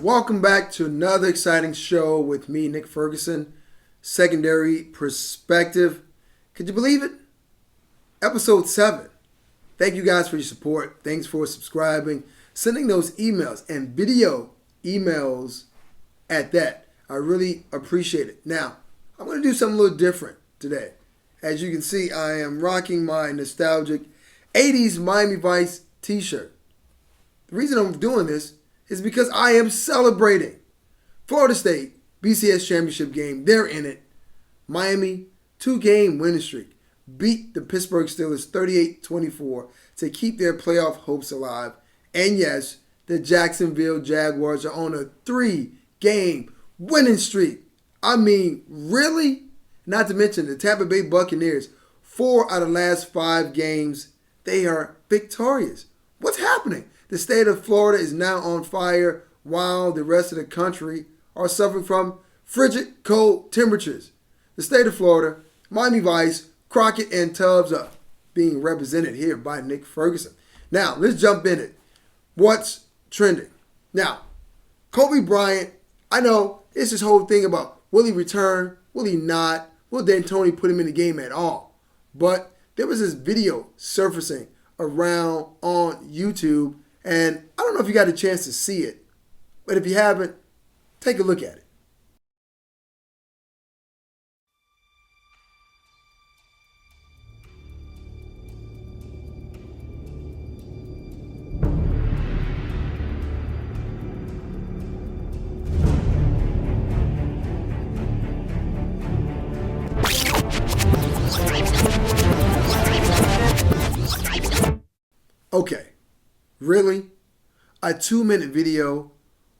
Welcome back to another exciting show with me, Nick Ferguson, Secondary Perspective. Could you believe it? Episode 7. Thank you guys for your support. Thanks for subscribing, sending those emails and video emails at that. I really appreciate it. Now, I'm going to do something a little different today. As you can see, I am rocking my nostalgic 80s Miami Vice t-shirt. The reason I'm doing this is because I am celebrating Florida State BCS championship game. They're in it. Miami, 2-game winning streak, beat the Pittsburgh Steelers 38-24 to keep their playoff hopes alive. And yes, the Jacksonville Jaguars are on a 3-game winning streak. I mean, really? Not to mention the Tampa Bay Buccaneers, 4 out of the last 5 games, they are victorious. What's happening? The state of Florida is now on fire while the rest of the country are suffering from frigid cold temperatures. The state of Florida, Miami Vice, Crockett, and Tubbs are being represented here by Nick Ferguson. Now, let's jump in it. What's trending? Now, Kobe Bryant, I know it's this whole thing about will he return, will he not, will D'Antoni put him in the game at all? But there was this video surfacing around on YouTube, and I don't know if you got a chance to see it, but if you haven't, take a look at it. Okay, really? A 2-minute video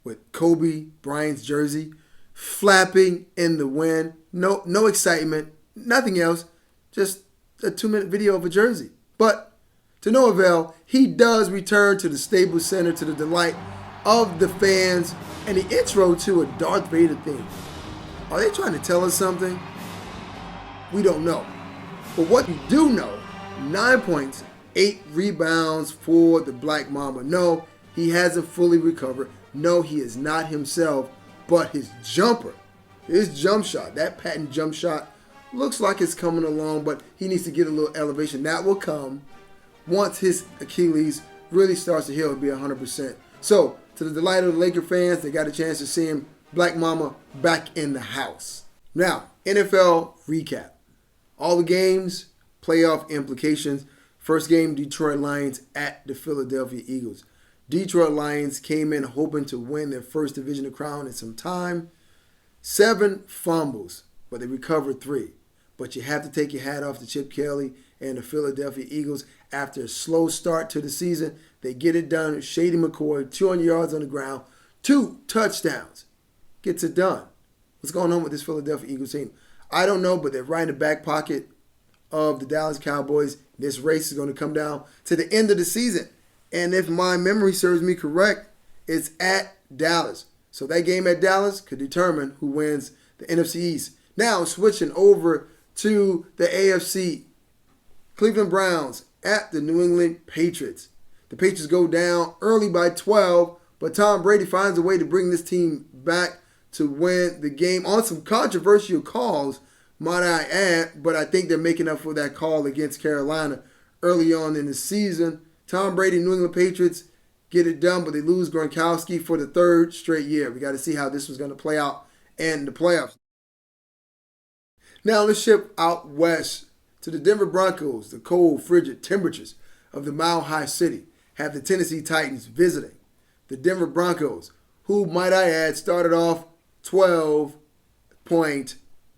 with Kobe Bryant's jersey flapping in the wind. No excitement, nothing else, just a 2-minute video of a jersey. But to no avail, he does return to the Staples Center to the delight of the fans and the intro to a Darth Vader theme. Are they trying to tell us something? We don't know. But what we do know, 9 points, 8 rebounds for the Black Mamba. No, he hasn't fully recovered. No, he is not himself, but his jumper, his jump shot, that patent jump shot, looks like it's coming along, but he needs to get a little elevation. That will come once his Achilles really starts to heal and be 100%. So, to the delight of the Laker fans, they got a chance to see him, Black Mama, back in the house. Now, NFL recap. All the games, playoff implications. First game, Detroit Lions at the Philadelphia Eagles. Detroit Lions came in hoping to win their first divisional crown in some time. 7 fumbles, but they recovered 3. But you have to take your hat off to Chip Kelly and the Philadelphia Eagles. After a slow start to the season, they get it done. Shady McCoy, 200 yards on the ground, 2 touchdowns. Gets it done. What's going on with this Philadelphia Eagles team? I don't know, but they're right in the back pocket of the Dallas Cowboys. This race is going to come down to the end of the season. And if my memory serves me correct, it's at Dallas. So that game at Dallas could determine who wins the NFC East. Now switching over to the AFC. Cleveland Browns at the New England Patriots. The Patriots go down early by 12, but Tom Brady finds a way to bring this team back to win the game on some controversial calls, might I add, but I think they're making up for that call against Carolina early on in the season. Tom Brady, New England Patriots get it done, but they lose Gronkowski for the 3rd straight year. We got to see how this was going to play out in the playoffs. Now let's shift out west to the Denver Broncos. The cold, frigid temperatures of the Mile High City have the Tennessee Titans visiting the Denver Broncos, who, might I add, started off 12-point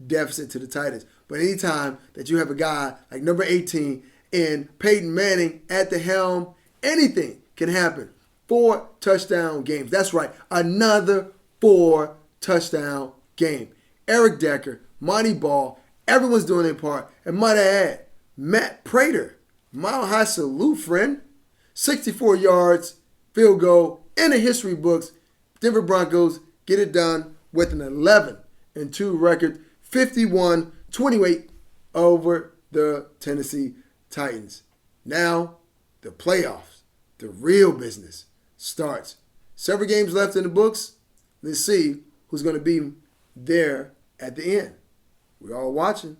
deficit to the Titans. But anytime that you have a guy like number 18 in Peyton Manning at the helm, anything can happen. 4 touchdown games. That's right, another 4 touchdown game. Eric Decker, Monty Ball, everyone's doing their part. And might I add, Matt Prater, Mile High salute, friend. 64 yards, field goal in the history books. Denver Broncos get it done with an 11-2 record, 51-28 over the Tennessee Titans. Now, the playoffs, the real business, starts. Several games left in the books. Let's see who's going to be there at the end. We're all watching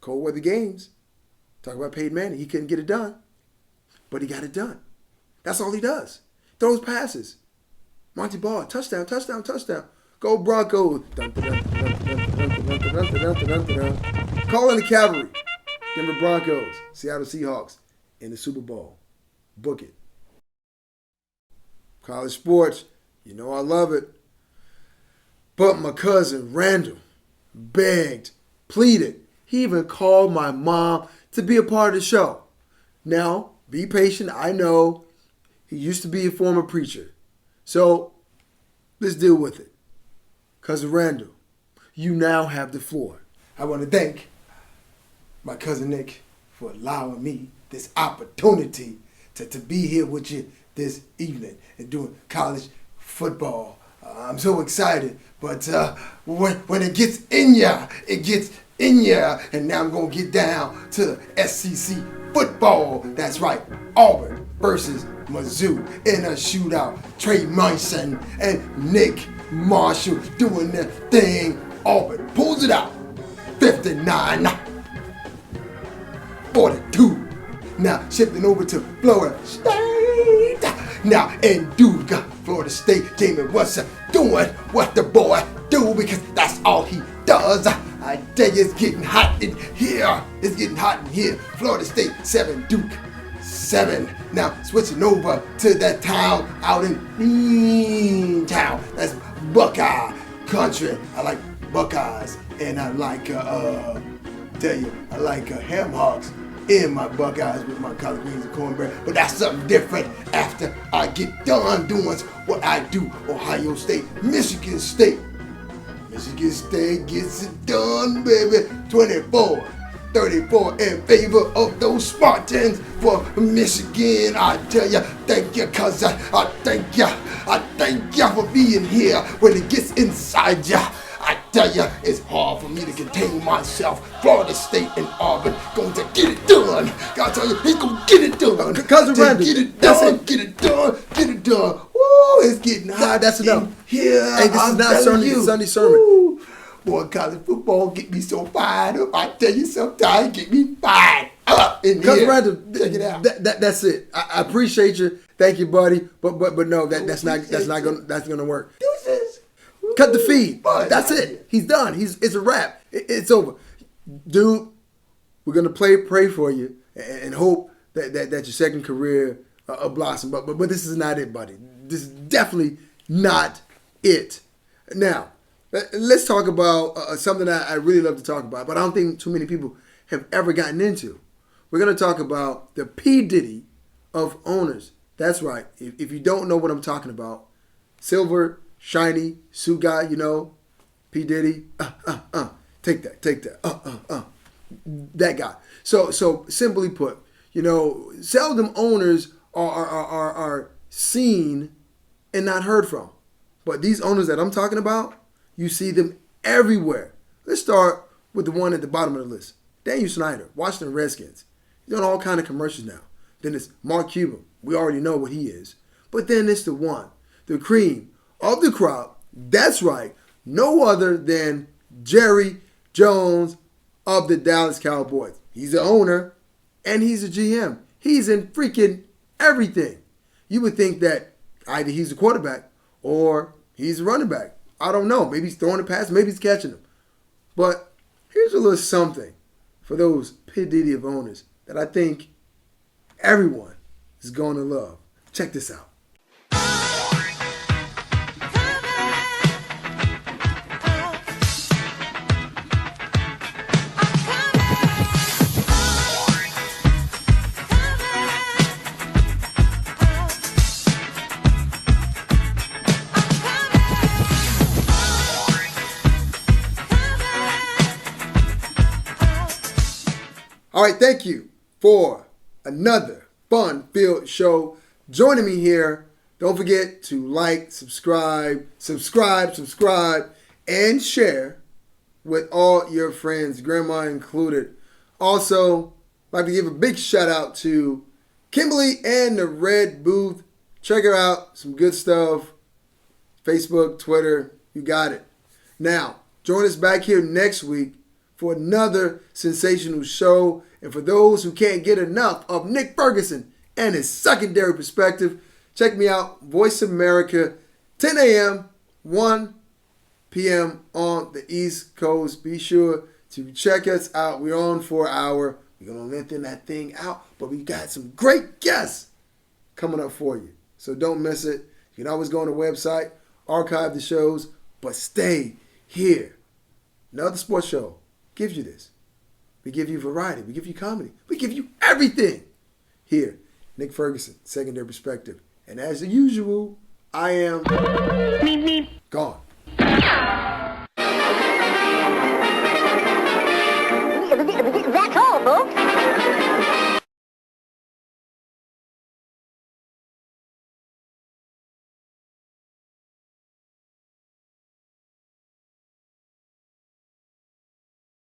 cold weather games. Talk about Peyton Manning. He couldn't get it done, but he got it done. That's all he does. Throws passes. Monty Ball, touchdown, touchdown, touchdown. Go Broncos. Calling the cavalry. Denver Broncos, Seattle Seahawks in the Super Bowl. Book it. College sports, you know I love it. But my cousin Randall begged, pleaded. He even called my mom to be a part of the show. Now, be patient. I know he used to be a former preacher. So, let's deal with it. Cousin Randall, you now have the floor. I want to thank my cousin Nick for allowing me this opportunity to be here with you this evening and doing college football. I'm so excited, but when it gets in ya, it gets in ya. And now I'm going to get down to the SEC football. That's right, Auburn versus Mizzou in a shootout. Trey Mason and Nick Marshall doing their thing. Auburn pulls it out, 59-42. Now shifting over to Florida State. Now in Duke, Florida State, Jamin Winston doing what the boy do, because that's all he does. I tell you, it's getting hot in here. It's getting hot in here. Florida State 7, Duke 7. Now switching over to that town out in Town. That's Buckeye country. I like Buckeyes, and I like I like ham hocks in my Buckeyes with my collard greens and cornbread. But that's something different after I get done doing what I do. Ohio State, Michigan State. Michigan State gets it done, baby. 24-34 in favor of those Spartans for Michigan. I tell you, thank you, cousin. I thank you. I thank you for being here. When it gets inside you, I tell you, it's hard for me to contain myself. Florida State and Auburn going to get it done. God tell you, he's going to get it done. Cousin Randy, get it done, get it done, get it done. Woo, it's getting hot. That's enough. Here, Hey, this is not Sunday sermon. Woo. Boy, college football get me so fired up. I tell you, sometimes get me fired up in Cousin here. Randall, check it out. That's it. I appreciate you. Thank you, buddy. But no, that's not gonna work. Deuces. Cut the feed. Boy, That's it. He's done. It's a wrap. It's over, dude. We're gonna pray for you and hope that your second career blossom. But this is not it, buddy. This is definitely not it. Now, let's talk about something that I really love to talk about, but I don't think too many people have ever gotten into. We're going to talk about the P. Diddy of owners. That's right. If you don't know what I'm talking about, silver, shiny, suit guy, you know, P. Diddy, take that, that guy. So simply put, you know, seldom owners are seen and not heard from. But these owners that I'm talking about, you see them everywhere. Let's start with the one at the bottom of the list. Daniel Snyder, Washington Redskins. He's doing all kind of commercials now. Then it's Mark Cuban. We already know what he is. But then it's the one, the cream of the crop. That's right. No other than Jerry Jones of the Dallas Cowboys. He's the owner and he's a GM. He's in freaking everything. You would think that either he's a quarterback or he's a running back. I don't know. Maybe he's throwing a pass. Maybe he's catching them. But here's a little something for those P. Diddy of owners that I think everyone is going to love. Check this out. All right, thank you for another fun-filled show. Joining me here, don't forget to like, subscribe, and share with all your friends, grandma included. Also, I'd like to give a big shout out to Kimberly and the Red Booth. Check her out, some good stuff. Facebook, Twitter, you got it. Now, join us back here next week for another sensational show. And for those who can't get enough of Nick Ferguson and his secondary perspective, check me out, Voice America, 10 a.m., 1 p.m. on the East Coast. Be sure to check us out. We're on for an hour. We're going to lengthen that thing out, but we got some great guests coming up for you. So don't miss it. You can always go on the website, archive the shows, but stay here. Another sports show gives you this. We give you variety. We give you comedy. We give you everything here. Nick Ferguson, Secondary Perspective. And as usual, I am gone. That's all, folks.